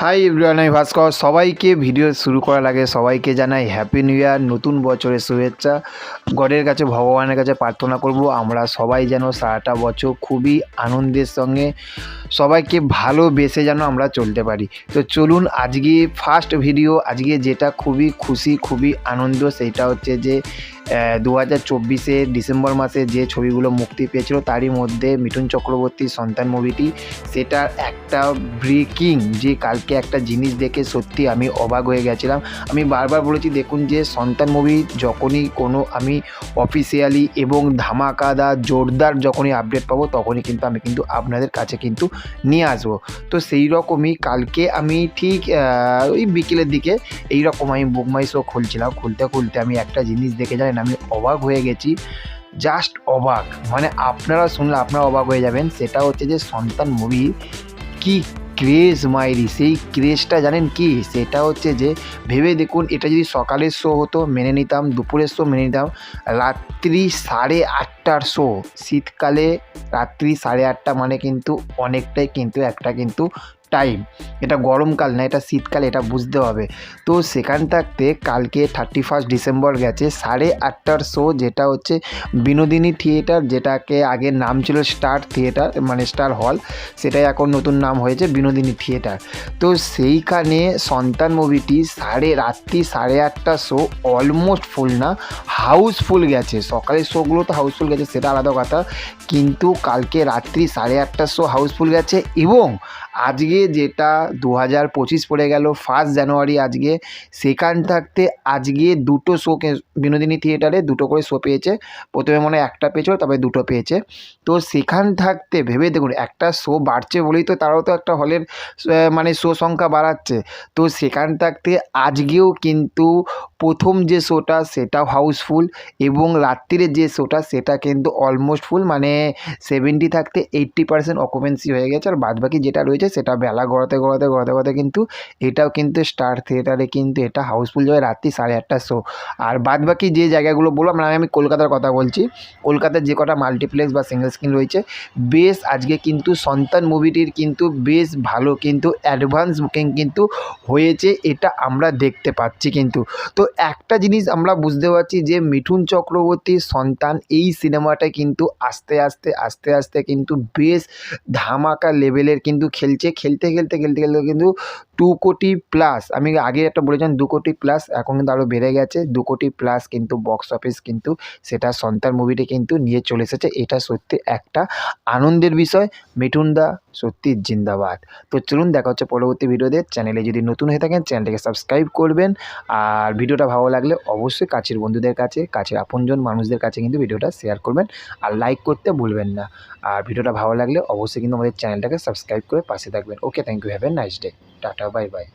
Hi everyone, আমি ভাস্কর। সবাইকে video শুরু করার আগে সবাইকে জানাই হ্যাপি নিউ ইয়ার, নতুন বছরের শুভেচ্ছা। গডের কাছে, ভগবানের কাছে প্রার্থনা করব আমরা সবাই যেন সারাটা বছর খুবই আনন্দের সঙ্গে সবাইকে ভালোবেসে যেন আমরা চলতে পারি। তো চলুন, আজকে ফার্স্ট ভিডিও, আজকে যেটা খুবই খুশি, খুবই আনন্দ, সেইটা হচ্ছে যে 2024 ডিসেম্বর মাসে যে ছবিগুলো মুক্তি পেয়েছিল তারই মধ্যে মিঠুন চক্রবর্তীর সন্তান মুভিটি, সেটার একটা ব্রেকিং, যে কালকে একটা জিনিস দেখে সত্যি আমি অবাক হয়ে গেছিলাম। আমি বারবার বলেছি, দেখুন যে সন্তান মুভি যখনই কোনো আমি অফিসিয়ালি এবং ধামাকাদার জোরদার যখনই আপডেট পাবো তখনই কিন্তু আমি আপনাদের কাছে কিন্তু নিয়ে আসবো। তো সেই রকমই কালকে আমি ঠিক ওই বিকেলের দিকে এইরকম আমি বুক মাই শো খুলছিলাম, খুলতে খুলতে আমি একটা জিনিস দেখে জানেন আমি অবাক হয়ে গেছি, জাস্ট অবাক। মানে আপনারা শুনলে আপনারা অবাক হয়ে যাবেন। সেটা হচ্ছে যে সন্তান মুভি কি ক্রেজ মাইরি, সেই ক্রেজটা জানেন কি? সেটা হচ্ছে যে ভেবে দেখুন, এটা যদি সকালের শো হতো মেনে নিতাম, দুপুরের শো মেনে নিতাম, রাত্রি 8:30টার শো, শীতকালে রাত্রি 8:30 মানে কিন্তু অনেকটাই কিন্তু একটা কিন্তু টাইম। এটা গরমকাল না, এটা শীতকাল, এটা বুঝতে হবে। তো সেখান থাকতে কালকে 31 ডিসেম্বর গেছে 8:30টার শো, যেটা হচ্ছে বিনোদিনী থিয়েটার, যেটাকে আগে নাম ছিল স্টার থিয়েটার মানে স্টার হল, সেটাই এখন নতুন নাম হয়েছে বিনোদিনী থিয়েটার। তো সেইখানে সন্তান মুভিটি রাত্রি 8:30টার শো অলমোস্ট ফুল না, হাউসফুল গেছে। সকালের শোগুলো তো হাউসফুল গেছে, সেটা আলাদা কথা, কিন্তু কালকে রাত্রি 8:30টার শো হাউসফুল গেছে। এবং আজকে যেটা 2025 পড়ে গেল 1 জানুয়ারি আজকে, সেখান থাকতে আজকে দুটো শোকে বিনোদিনী থিয়েটারে দুটো করে শো পেয়েছে। প্রথমে মনে হয় একটা পেয়েছিল, তবে দুটো পেয়েছে। তো সেখান থাকতে ভেবে দেখুন, একটা শো বাড়ছে বলেই তো তারাও তো একটা হলের মানে শো সংখ্যা বাড়াচ্ছে। তো সেখান থাকতে আজকেও কিন্তু প্রথম যে শোটা সেটাও হাউসফুল, এবং রাত্রিরের যে শোটা সেটা কিন্তু অলমোস্ট ফুল, মানে 70 থাকতে 80% অকুপেন্সি হয়ে গেছে। আর বাদবাকি যেটা রয়েছে সেটা বেলা গড়াতে কিন্তু এটাও কিন্তু স্টার থিয়েটারে কিন্তু এটা হাউসফুল যাবে রাত্রি 8:30টার শো। আর বাদবাকি যে জায়গাগুলো বললাম, মানে আমি কলকাতার কথা বলছি, কলকাতার যে কটা মাল্টিপ্লেক্স বা সিঙ্গেল স্ক্রিন রয়েছে, বেশ আজকে কিন্তু সন্তান মুভিটির কিন্তু বেশ ভালো কিন্তু অ্যাডভান্স বুকিং কিন্তু হয়েছে, এটা আমরা দেখতে পাচ্ছি কিন্তু। তো একটা জিনিস আমরা বুঝতে পারছি যে মিঠুন চক্রবর্তীর সন্তান এই সিনেমাটা কিন্তু আস্তে আস্তে কিন্তু বেশ ধামাকা লেভেলের কিন্তু খেলছে। খেলতে কিন্তু 2 কোটি প্লাস, আমি আগে একটা বলেছিলাম 2 কোটি প্লাস, এখন কিন্তু আরও বেড়ে গেছে 2 কোটি প্লাস কিন্তু বক্স অফিস কিন্তু সেটা সন্তান মুভিটি কিন্তু নিয়ে চলে এসেছে। এটা সত্যি একটা আনন্দের বিষয়। মিঠুন দা সত্যি জিন্দাবাদ। তো চলুন, দেখা হচ্ছে পরবর্তী ভিডিওতে। চ্যানেলে যদি নতুন হয়ে থাকেন চ্যানেলটাকে সাবস্ক্রাইব করবেন, আর ভিডিওটা ভালো লাগলে অবশ্যই কাছের বন্ধুদের কাছে, কাছের আপনজন মানুষদের কাছে কিন্তু ভিডিওটা শেয়ার করবেন, আর লাইক করতে ভুলবেন না। আর ভিডিওটা ভালো লাগলে অবশ্যই কিন্তু আমাদের চ্যানেলটাকে সাবস্ক্রাইব করে পাশে থাকবেন। Okay, thank you, have a nice day, tata, bye by.